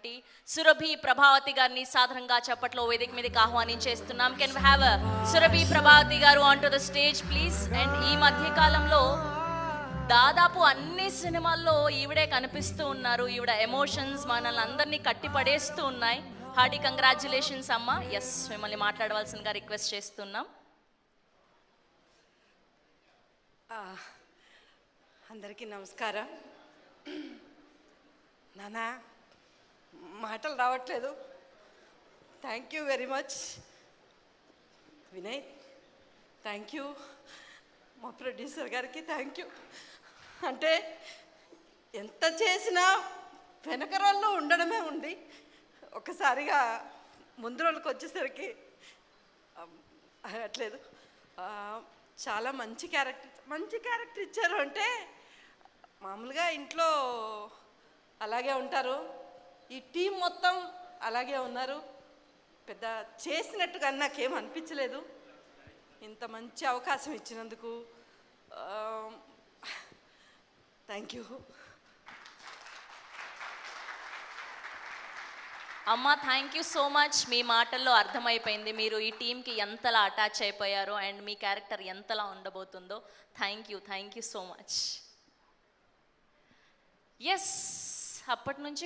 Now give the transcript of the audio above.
ఉన్నటువంటి సురభి ప్రభావతి గారిని సాధారణంగా చప్పట్లో వేదిక మీదకి ఆహ్వానించేస్తున్నాం. Can we have Surabhi Prabhavathi గారు on to the stage please. And ఈ మధ్య కాలంలో దాదాపు అన్ని సినిమాల్లో ఈవిడే కనిపిస్తూ ఉన్నారు. ఈవిడ ఎమోషన్స్ మనల్ని అందరినీ కట్టి పడేస్తూ ఉన్నాయి. హార్టీ కంగ్రాచ్యులేషన్స్ అమ్మ. ఎస్, మిమ్మల్ని మాట్లాడవలసిందిగా రిక్వెస్ట్ చేస్తున్నాం. అందరికీ నమస్కారం. నానా మాటలు రావట్లేదు. Thank you very much Vinay. Thank you మా ప్రొడ్యూసర్ గారికి. Thank you. అంటే ఎంత చేసినా వెనక రోల్లో ఉండడమే ఉంది. ఒకసారిగా ముందు రోజులకు వచ్చేసరికి అట్లేదు. చాలా మంచి క్యారెక్టర్ ఇచ్చారు. అంటే మామూలుగా ఇంట్లో అలాగే ఉంటారు, ఈ టీం మొత్తం అలాగే ఉన్నారు. పెద్ద చేసినట్టుగా నాకేం అనిపించలేదు. ఇంత మంచి అవకాశం ఇచ్చినందుకు థ్యాంక్ యూ అమ్మ. Thank you so much. మీ మాటల్లో అర్థమైపోయింది మీరు ఈ టీంకి ఎంతలా అటాచ్ అయిపోయారో అండ్ మీ క్యారెక్టర్ ఎంతలా ఉండబోతుందో. Thank you so much. Yes, అప్పటి నుంచి